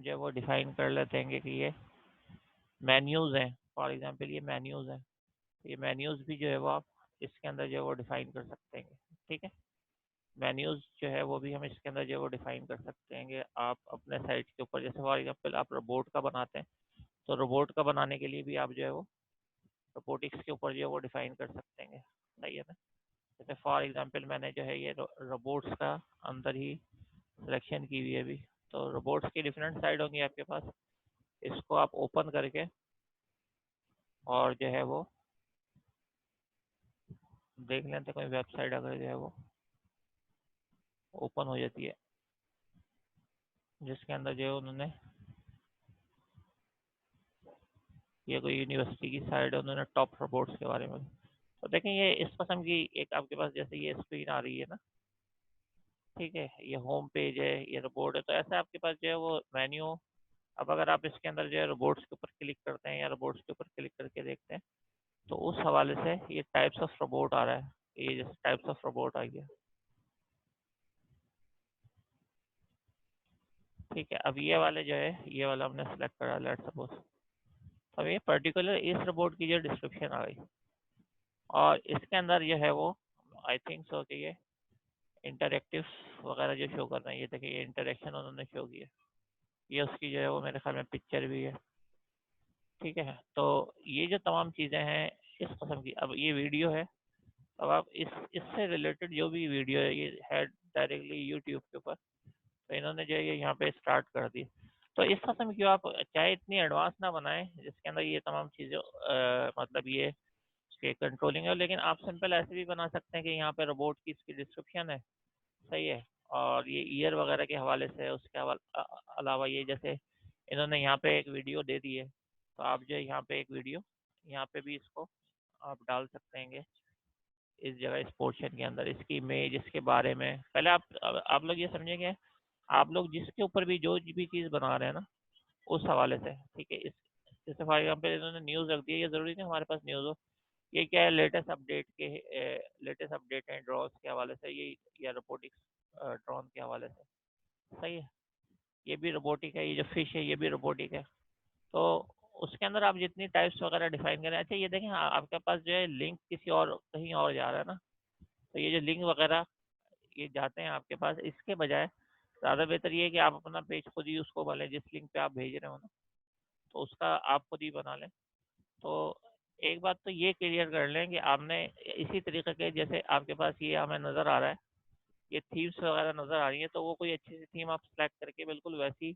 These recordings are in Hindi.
जो है वो डिफाइन कर लेते हैं कि ये मेन्यूज़ हैं। फॉर एग्जांपल ये मेन्यूज़ हैं, ये मेन्यूज़ भी जो है वो आप इसके अंदर जो है वो डिफाइन कर सकते हैं। ठीक है, मेन्यूज़ जो है वो भी हम इसके अंदर जो है वो डिफाइन कर सकते हैं कि आप अपने साइट के ऊपर, जैसे फॉर एग्जांपल आप रोबोट का बनाते हैं, तो रोबोट का बनाने के लिए भी आप जो है वो रोबोटिक्स के ऊपर जो है वो डिफाइन कर सकते हैं। सही है ना। जैसे फॉर एग्जांपल मैंने जो है ये रोबोट्स का अंदर ही सिलेक्शन की हुई है अभी। तो रोबोट्स की डिफरेंट साइड होंगी आपके पास, इसको आप ओपन करके और जो है वो देख लेते हैं, कोई वेबसाइट अगर जो है वो ओपन हो जाती है जिसके अंदर जो है उन्होंने, ये कोई यूनिवर्सिटी की साइड है, उन्होंने टॉप रोबोट्स के बारे में। तो देखें ये इस किस्म की एक आपके पास जैसे ये स्क्रीन आ रही है ना, ठीक है, ये होम पेज है, ये रोबोट है, तो ऐसे आपके पास जो है वो मेन्यू। अब अगर आप इसके अंदर जो है रोबोट्स के ऊपर क्लिक करते हैं या रोबोट्स के ऊपर क्लिक करके देखते हैं, तो उस हवाले से ये टाइप्स ऑफ रोबोट आ रहा है, ये जैसे टाइप्स ऑफ रोबोट आ गया। ठीक है, अब ये वाले जो है ये वाला हमने सेलेक्ट करा, लेट्स सपोज। अब ये पर्टिकुलर इस रोबोट की जो डिस्क्रिप्शन आ गई, और इसके अंदर जो है वो आई थिंक सो कि ये इंटरेक्टिव वगैरह जो शो कर रहे हैं, ये देखिए ये इंटरेक्शन उन्होंने शो किया, ये उसकी जो है वो मेरे ख्याल में पिक्चर भी है। ठीक है, तो ये जो तमाम चीज़ें हैं इस कस्म की। अब ये वीडियो है, अब आप इससे रिलेटेड जो भी वीडियो है ये है डायरेक्टली यूट्यूब के ऊपर, तो इन्होंने जो है ये यहाँ पे स्टार्ट कर दी। तो इस कस्म की आप चाहे इतनी एडवांस ना बनाएं जिसके अंदर ये तमाम चीज़ें मतलब ये के कंट्रोलिंग है, लेकिन आप सिंपल ऐसे भी बना सकते हैं कि यहाँ पे रोबोट की इसकी डिस्क्रिप्शन है, सही है, और ये ईयर वगैरह के हवाले से है, उसके अलावा ये जैसे इन्होंने यहाँ पे एक वीडियो दे दी है, तो आप जो है यहाँ पे एक वीडियो यहाँ पे भी इसको आप डाल सकते हैं इस जगह, इस पोर्शन के अंदर इसकी इमेज, इसके बारे में। पहले आप लोग ये समझेंगे, आप लोग जिसके ऊपर भी जो भी चीज़ बना रहे हैं ना उस हवाले से, ठीक है। इस जैसे फॉर एग्जाम्पल इन्होंने न्यूज़ रख दी है, ये ज़रूरी नहीं हमारे पास न्यूज़ हो, ये क्या है लेटेस्ट अपडेट है ड्रोन्स के हवाले से, ये या रोबोटिक्स ड्रोन के हवाले से, सही है। ये भी रोबोटिक है, ये जो फिश है ये भी रोबोटिक है। तो उसके अंदर आप जितनी टाइप्स वगैरह डिफाइन करें। अच्छा ये देखें, आपके पास जो है लिंक किसी और कहीं और जा रहा है ना, तो ये जो लिंक वगैरह ये जाते हैं आपके पास, इसके बजाय ज़्यादा बेहतर ये है कि आप अपना पेज खुद ही उसको बना लें, जिस लिंक पे आप भेज रहे हो ना, तो उसका आप खुद ही बना लें। तो एक बात तो ये क्लियर कर लें कि आपने इसी तरीके के, जैसे आपके पास ये हमें नज़र आ रहा है, ये थीम्स वगैरह नज़र आ रही है, तो वो कोई अच्छी सी थीम आप सेलेक्ट करके बिल्कुल वैसी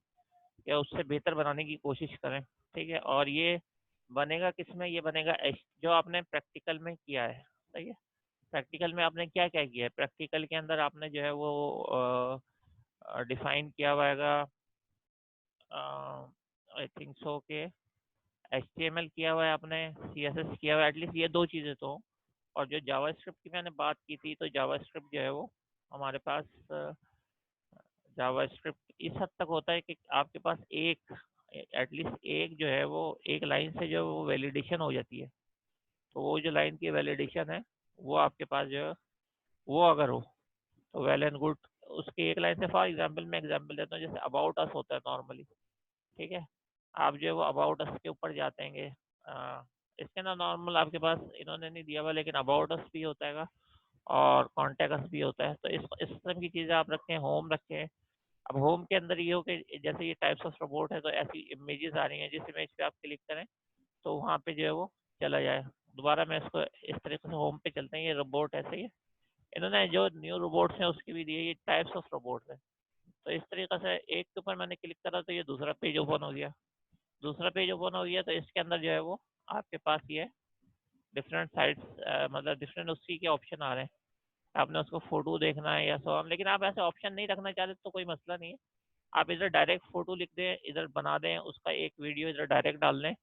या उससे बेहतर बनाने की कोशिश करें। ठीक है, और ये बनेगा किस में, ये बनेगा जो आपने प्रैक्टिकल में किया है, सही है। प्रैक्टिकल में आपने क्या क्या किया है, प्रैक्टिकल के अंदर आपने जो है वो डिफाइन किया हुआ हैगा, आई थिंक सो के HTML किया हुआ है आपने, CSS किया हुआ है, एटलीस्ट ये दो चीज़ें तो। और जो जावास्क्रिप्ट की मैंने बात की थी, तो जावास्क्रिप्ट जो है वो हमारे पास जावास्क्रिप्ट इस हद तक होता है कि आपके पास एक एटलीस्ट एक जो है वो एक लाइन से जो वो वैलिडेशन हो जाती है। तो वो जो लाइन की वैलिडेशन है वो आपके पास जो है वो अगर हो तो वेल एंड गुड। उसकी एक लाइन से, फॉर एग्जांपल मैं एग्जांपल देता हूँ, जैसे अबाउट अस होता है नॉर्मली, ठीक है। आप जो है वो अबाउट अस के ऊपर जाते हैं, इसके अंदर नॉर्मल आपके पास इन्होंने नहीं दिया हुआ, लेकिन अबाउट अस भी होता है और कॉन्टैक्ट अस भी होता है। तो इस किस्म की चीज़ें आप रखें, होम रखें। अब होम के अंदर ये हो कि जैसे ये टाइप्स ऑफ रोबोट है, तो ऐसी इमेजेस आ रही हैं, जिस इमेज पे आप क्लिक करें तो वहाँ पे जो है वो चला जाए। दोबारा मैं इसको इस तरीके से होम पे चलते हैं, ये रोबोट ऐसे ही है। इन्होंने जो न्यू रोबोट्स हैं उसकी भी दी है, ये टाइप्स ऑफ रोबोट्स है। तो इस तरीके से एक के ऊपर मैंने क्लिक करा तो ये दूसरा पेज ओपन हो गया, दूसरा पेज ओपन हो गया, तो इसके अंदर जो है वो आपके पास ये डिफरेंट साइट्स, मतलब डिफरेंट उसी के ऑप्शन आ रहे हैं। आपने उसको फोटो देखना है या सो ऑन, लेकिन आप ऐसे ऑप्शन नहीं रखना चाहते तो कोई मसला नहीं है। आप इधर डायरेक्ट फोटो लिख दें, इधर बना दें उसका एक वीडियो, इधर डायरेक्ट डाल दें,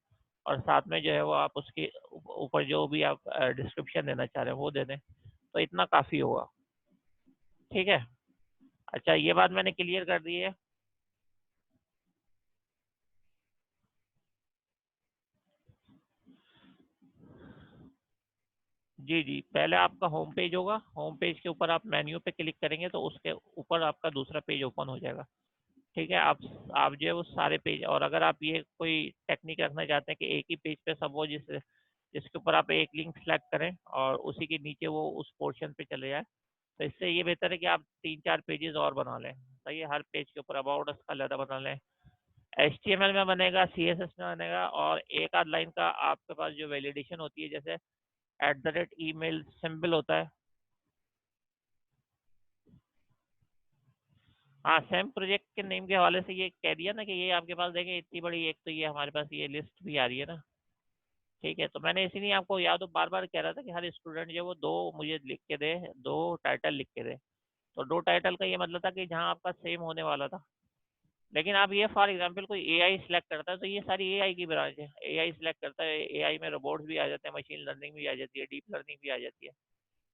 और साथ में जो है वो आप उसके ऊपर जो भी आप डिस्क्रिप्शन देना चाह रहे हैं वो दे दें, तो इतना काफ़ी होगा। ठीक है, अच्छा ये बात मैंने क्लियर कर दी है। जी जी, पहले आपका होम पेज होगा, होम पेज के ऊपर आप मेन्यू पे क्लिक करेंगे तो उसके ऊपर आपका दूसरा पेज ओपन हो जाएगा। ठीक है, आप जो है वो सारे पेज, और अगर आप ये कोई टेक्निक रखना चाहते हैं कि एक ही पेज पे सब वो जिसके ऊपर आप एक लिंक सेलेक्ट करें और उसी के नीचे वो उस पोर्शन पे चले जाए, तो इससे ये बेहतर है कि आप 3-4 पेजेस और बना लें। सही है, हर पेज के ऊपर अबाउट अस का अलग बना लें, HTML में बनेगा, CSS में बनेगा, और एक आध लाइन का आपके पास जो वैलिडेशन होती है, जैसे @email सिंबल होता है। हाँ, सेम प्रोजेक्ट के नेम के हवाले से ये कह दिया ना कि ये आपके पास देखें इतनी बड़ी, एक तो ये हमारे पास ये लिस्ट भी आ रही है ना। ठीक है, तो मैंने इसीलिए आपको याद हो बार बार कह रहा था कि हर स्टूडेंट जो वो 2 मुझे लिख के दे, 2 टाइटल लिख के दे। तो 2 टाइटल का ये मतलब था कि जहाँ आपका सेम होने वाला था। लेकिन आप ये फॉर एग्जांपल कोई एआई सिलेक्ट करता है, तो ये सारी एआई की ब्रांच है, एआई सिलेक्ट करता है, एआई में रोबोट्स भी आ जाते हैं, मशीन लर्निंग भी आ जाती है, डीप लर्निंग भी आ जाती है,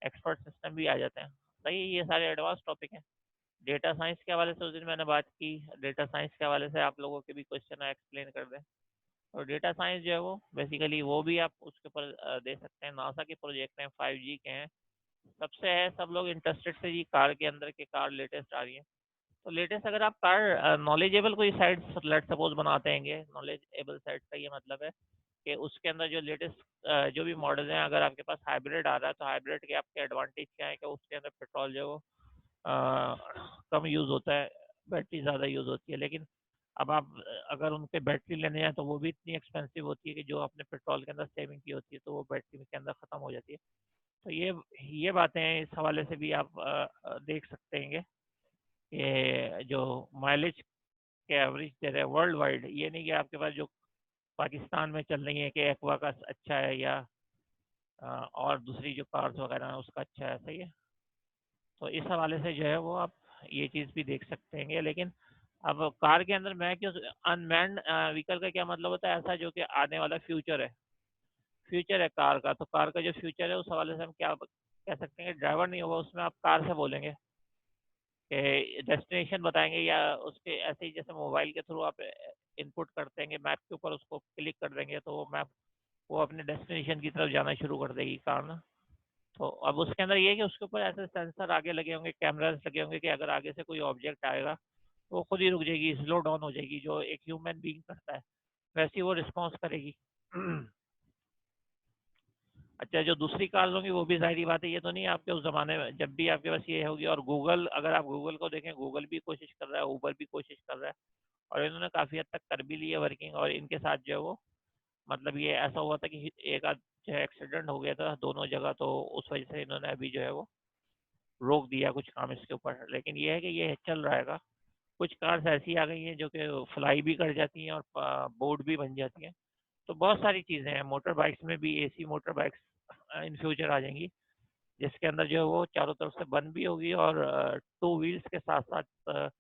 एक्सपर्ट सिस्टम भी आ जाते हैं। सही है, ये सारे एडवांस टॉपिक हैं। डेटा साइंस के हवाले से उस दिन मैंने बात की, डेटा साइंस के हवाले से आप लोगों के भी क्वेश्चन एक्सप्लेन कर दें। और डेटा साइंस जो है वो बेसिकली वो भी आप उसके ऊपर दे सकते हैं। नासा के प्रोजेक्ट हैं, 5G के हैं, सबसे है, सब लोग इंटरेस्टेड से, जी कार के अंदर के कार लेटेस्ट आ रही है। तो लेटेस्ट अगर आप कार नॉलेजेबल कोई साइट लेट सपोज बनाते हैं, नॉलेजेबल साइट का ये मतलब है कि उसके अंदर जो लेटेस्ट जो भी मॉडल हैं, अगर आपके पास हाइब्रिड आ रहा है तो हाइब्रिड के आपके एडवांटेज क्या है कि उसके अंदर पेट्रोल जो है वो कम यूज़ होता है, बैटरी ज़्यादा यूज़ होती है। लेकिन अब आप अगर उन पे बैटरी लेने जाएँ तो वो भी इतनी एक्सपेंसिव होती है कि जो आपने पेट्रोल के अंदर सेविंग की होती है तो वो बैटरी के अंदर ख़त्म हो जाती है। तो ये बातें हैं, इस हवाले से भी आप देख सकते हैं कि जो माइलेज के एवरेज दे रहे हैं वर्ल्ड वाइड, ये नहीं कि आपके पास जो पाकिस्तान में चल रही है कि एक्वा का अच्छा है या और दूसरी जो कार्स वगैरह हैं उसका अच्छा है। सही है, तो इस हवाले से जो है वो आप ये चीज़ भी देख सकते हैं। लेकिन अब कार के अंदर मैं क्यों, अनमैन्ड व्हीकल का क्या मतलब होता है, ऐसा जो कि आने वाला फ्यूचर है, फ्यूचर है कार का। तो कार का जो फ्यूचर है उस हवाले से हम क्या कह सकते हैं कि ड्राइवर नहीं होगा उसमें, आप कार से बोलेंगे कि डेस्टिनेशन बताएंगे, या उसके ऐसे ही जैसे मोबाइल के थ्रू आप इनपुट करते हैं मैप के ऊपर, उसको क्लिक कर देंगे तो वो मैप वो अपने डेस्टिनेशन की तरफ जाना शुरू कर देगी कार ना। तो अब उसके अंदर ये है कि उसके ऊपर ऐसे सेंसर आगे लगे होंगे, कैमरास लगे होंगे कि अगर आगे से कोई ऑब्जेक्ट आएगा तो वो खुद ही रुक जाएगी, स्लो डाउन हो जाएगी, जो एक ह्यूमन बीइंग करता है वैसे ही वो रिस्पॉन्स करेगी। अच्छा, जो दूसरी कार्स होंगी वो भी ज़ाहिर बात है, ये तो नहीं आपके उस ज़माने में जब भी आपके पास ये होगी। और गूगल, अगर आप गूगल को देखें, गूगल भी कोशिश कर रहा है, ऊबर भी कोशिश कर रहा है, और इन्होंने काफ़ी हद तक कर भी ली है वर्किंग। और इनके साथ जो है वो मतलब ये ऐसा हुआ था कि एक आध जो है एक्सीडेंट हो गया था दोनों जगह, तो उस वजह से इन्होंने अभी जो है वो रोक दिया कुछ काम इसके ऊपर। लेकिन ये है कि ये चल रहेगा। कुछ कार्स ऐसी आ गई हैं जो कि फ्लाई भी कर जाती हैं और बोर्ड भी बन जाती हैं। तो बहुत सारी चीज़ें हैं, मोटर बाइक्स में भी AC motor bikes in future आ जाएंगी, जिसके अंदर जो है वो चारों तरफ से बंद भी होगी, और 2 व्हील्स के साथ साथ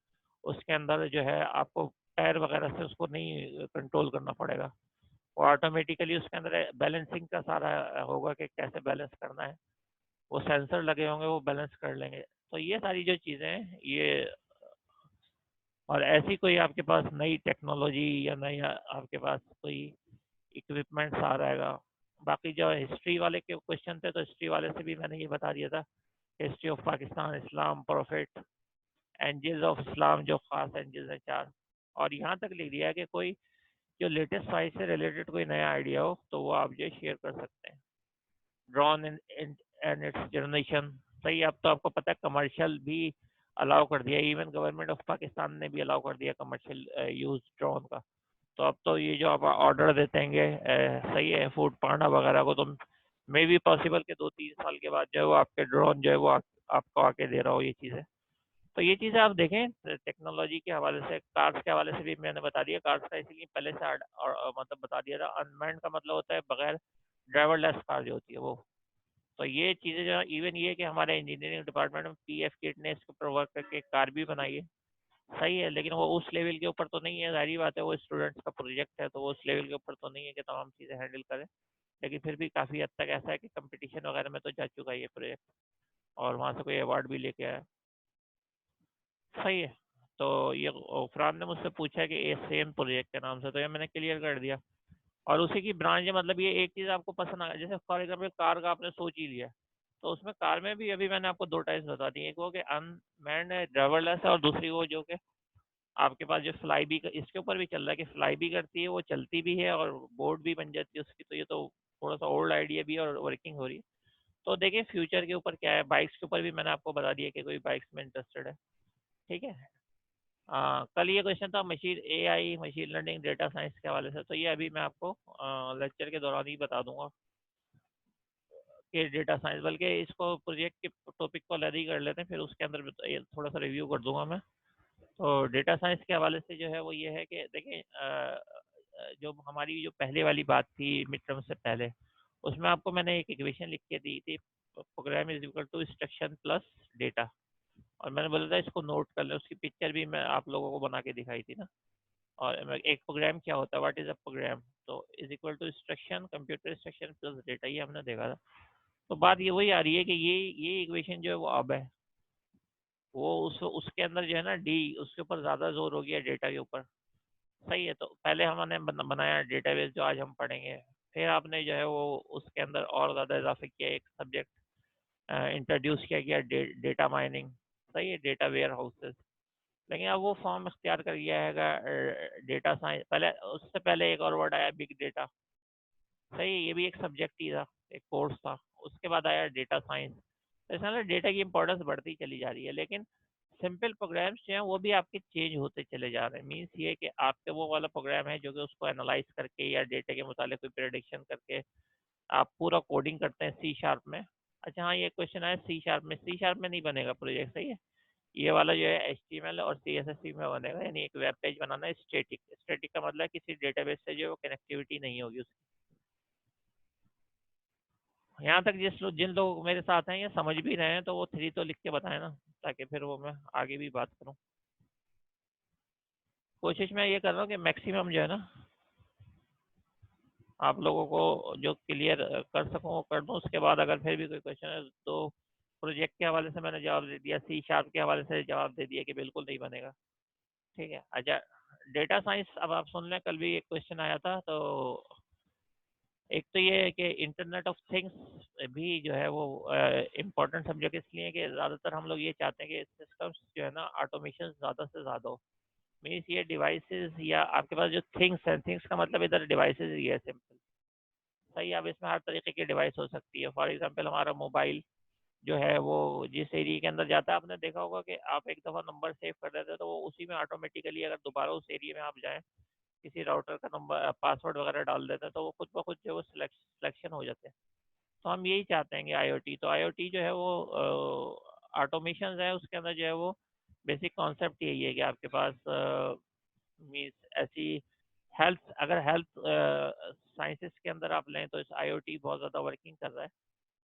उसके अंदर जो है आपको टायर वगैरह से उसको नहीं कंट्रोल करना पड़ेगा। वो ऑटोमेटिकली उसके अंदर बैलेंसिंग का सारा होगा कि कैसे बैलेंस करना है, वो सेंसर लगे होंगे, वो बैलेंस कर लेंगे। तो ये सारी जो चीज़ें हैं ये, और ऐसी कोई आपके पास नई टेक्नोलॉजी या नई आपके पास कोई इक्विपमेंट्स आ रहेगा। बाकी जो हिस्ट्री वाले के क्वेश्चन थे, तो हिस्ट्री वाले से भी मैंने ये बता दिया था, history of Pakistan, Islam, prophet, angels of Islam, जो खास एंजल्स हैं 4। और यहाँ तक लिख दिया है कि कोई जो लेटेस्ट साइंस से रिलेटेड कोई नया आइडिया हो तो वो आप जो शेयर कर सकते हैं। Drone and it's generation. सही, अब तो आपको पता है कमर्शियल भी अलाउ कर दिया, इवन गवर्नमेंट ऑफ पाकिस्तान ने भी अलाउ कर दिया कमर्शियल यूज ड्रोन का। तो अब तो ये जो आप ऑर्डर देते हैं सही है, फूड पांडा वगैरह को, तो मे भी पॉसिबल के 2-3 साल के बाद जो है वो आपके ड्रोन जो है वो आपको आके दे रहा हो ये चीज़ें। तो ये चीज़ें आप देखें टेक्नोलॉजी के हवाले से। कार्स के हवाले से भी मैंने बता दिया, कार्स का इसलिए पहले से मतलब बता दिया था। अनमैन्ड का मतलब होता है बगैर ड्राइवरलेस कार जो होती है वो। तो ये चीज़ें जो, इवन ये कि हमारे इंजीनियरिंग डिपार्टमेंट में PF किट ने इसके ऊपर वर्क करके कार भी बनाई है। सही है, लेकिन वो उस लेवल के ऊपर तो नहीं है, जाहिर बात है वो स्टूडेंट्स का प्रोजेक्ट है, तो वो उस लेवल के ऊपर तो नहीं है कि तमाम चीज़ें हैंडल करें। लेकिन फिर भी काफ़ी हद तक ऐसा है कि कंपटीशन वगैरह में तो जा चुका है ये प्रोजेक्ट, और वहाँ से कोई अवार्ड भी लेके आया। सही है, तो ये फरहान ने मुझसे पूछा है कि ये सेम प्रोजेक्ट के नाम से, तो ये मैंने क्लियर कर दिया। और उसी की ब्रांच है, मतलब ये एक चीज़ आपको पसंद आ, जैसे फॉर एग्जाम्पल कार का आपने सोच ही लिया, तो उसमें कार में भी अभी मैंने आपको 2 टाइप्स बता दी, एक वो कि अनमैन्ड ड्राइवरलेस है, और दूसरी वो जो कि आपके पास जो फ्लाई भी इसके ऊपर भी चल रहा है कि फ्लाई भी करती है, वो चलती भी है और बोर्ड भी बन जाती है उसकी, तो ये तो थोड़ा सा ओल्ड आइडिया भी है और वर्किंग हो रही है। तो देखिए फ्यूचर के ऊपर क्या है, बाइक्स के ऊपर भी मैंने आपको बता दिया कि कोई बाइक्स में इंटरेस्टेड है। ठीक है। कल ये क्वेश्चन था machine AI, machine learning, data science के हवाले से, तो ये अभी मैं आपको लेक्चर के दौरान ही बता दूंगा कि डेटा साइंस, बल्कि इसको प्रोजेक्ट के टॉपिक को अलग ही कर लेते हैं, फिर उसके अंदर ये थोड़ा सा रिव्यू कर दूंगा मैं। तो डेटा साइंस के हवाले से जो है वो ये है कि देखिए जो हमारी जो पहले वाली बात थी मिड टर्म से पहले, उसमें आपको मैंने एक इक्वेशन लिख के दी थी, program is equal to instruction plus data, और मैंने बोला था इसको नोट कर ले, उसकी पिक्चर भी मैं आप लोगों को बना के दिखाई थी ना। और एक प्रोग्राम क्या होता है, व्हाट इज अ प्रोग्राम, तो is equal to instruction, computer instruction plus data, ये हमने देखा था। तो बात ये वही आ रही है कि ये इक्वेशन जो है वो अब है, वो उसके अंदर जो है ना डी, उसके ऊपर ज़्यादा जोर हो गया डेटा के ऊपर। सही है, तो पहले हमने बनाया डेटाबेस जो आज हम पढ़ेंगे, फिर आपने जो है वो उसके अंदर और ज़्यादा इजाफे किया, एक सब्जेक्ट इंट्रोड्यूस किया गया, डेटा माइनिंग। सही है, डेटा वेयर हाउसेस। लेकिन अब वो फॉर्म इख्तियार कर गया है डेटा साइंस, पहले उससे पहले एक और वर्ड आया बिग डेटा। सही है, ये भी एक सब्जेक्ट ही था, एक कोर्स था। उसके बाद आया डेटा साइंस। तो इसमें डेटा की इंपॉर्टेंस बढ़ती चली जा रही है, लेकिन सिंपल प्रोग्राम्स जो हैं वो भी आपके चेंज होते चले जा रहे हैं। मीन्स ये कि आपके वो वाला प्रोग्राम है जो कि उसको एनालाइज करके या डेटा के मुतालिक कोई प्रेडिक्शन करके आप पूरा कोडिंग करते हैं सी शार्प में। अच्छा हाँ, ये क्वेश्चन आया सी शार्प में, सी शार्प में नहीं बनेगा प्रोजेक्ट। सही है, ये वाला जो है HTML और CSS में बनेगा, यानी एक वेब पेज बनाना है स्टैटिक। स्टैटिक का मतलब है किसी डेटाबेस से जो कनेक्टिविटी नहीं होगी उसकी। यहाँ तक जिन लोग मेरे साथ हैं ये समझ भी रहे हैं, तो वो 3 तो लिख के बताए ना, ताकि फिर वो मैं आगे भी बात करूँ। कोशिश मैं ये कर रहा हूँ कि मैक्सिमम जो है ना आप लोगों को जो क्लियर कर सकूँ वो कर दूँ। उसके बाद अगर फिर भी कोई क्वेश्चन है तो प्रोजेक्ट के हवाले से मैंने जवाब दे दिया, सी शार्प के हवाले से जवाब दे दिया कि बिल्कुल नहीं बनेगा। ठीक है। अच्छा, डेटा साइंस अब आप सुन लें, कल भी एक क्वेश्चन आया था। तो एक तो ये है कि इंटरनेट ऑफ थिंग्स भी जो है वो इम्पोर्टेंट सब्जेक्ट इसलिए कि ज़्यादातर हम लोग ये चाहते हैं कि सिस्टम्स जो है ना ऑटोमेशन ज़्यादा से ज़्यादा हो। मीन्स ये डिवाइसेस या आपके पास जो थिंग्स हैं, थिंग्स का मतलब इधर डिवाइसेस ही है सिंपल। सही है, अब इसमें हर तरीके की डिवाइस हो सकती है। फॉर एग्जांपल हमारा मोबाइल जो है वो जिस एरिया के अंदर जाता है, आपने देखा होगा कि आप एक दफ़ा नंबर सेव कर देते हैं तो वो उसी में ऑटोमेटिकली, अगर दोबारा उस एरिया में आप जाएँ, किसी राउटर का नंबर पासवर्ड वगैरह डाल देते हैं तो वो खुद ब खुद जो है वो सिलेक्शन हो जाते हैं। तो हम यही चाहते हैं कि आईओटी, तो आईओटी जो है वो ऑटोमेशन है, उसके अंदर जो है वो बेसिक कॉन्सेप्ट यही है कि आपके पास मीन्स ऐसी हेल्थ, अगर हेल्थ साइंसेस के अंदर आप लें तो इस आईओटी बहुत ज़्यादा वर्किंग कर रहा है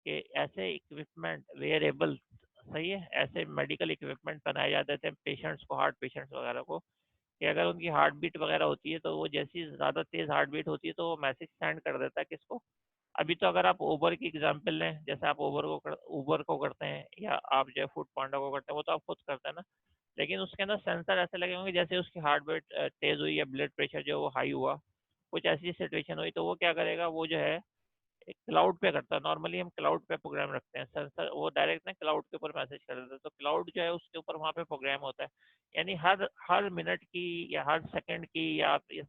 कि ऐसे इक्विपमेंट वेयरेबल, सही है, ऐसे मेडिकल इक्विपमेंट बनाए जाते थे पेशेंट्स को, हार्ट पेशेंट्स वगैरह को, कि अगर उनकी हार्ट बीट वगैरह होती है तो वो जैसी ज़्यादा तेज़ हार्ट बीट होती है तो वो मैसेज सेंड कर देता है किसको। अभी तो अगर आप उबर की एग्जांपल लें, जैसे आप उबर को करते हैं या आप जो है फूड पांडा को करते हैं, वो तो आप खुद करते हैं ना, लेकिन उसके अंदर सेंसर ऐसे लगे होंगे जैसे उसकी हार्ट बीट तेज़ हुई या ब्लड प्रेशर जो वो हाई हुआ, कुछ ऐसी सिचुएशन हुई, तो वो क्या करेगा, वो जो है एक क्लाउड पे करता है। नॉर्मली हम क्लाउड पे प्रोग्राम रखते हैं, सेंसर वो डायरेक्ट ना क्लाउड के ऊपर मैसेज कर देता है, तो क्लाउड जो है उसके ऊपर वहाँ पे प्रोग्राम होता है। यानी हर हर मिनट की या हर सेकंड की, या आप ये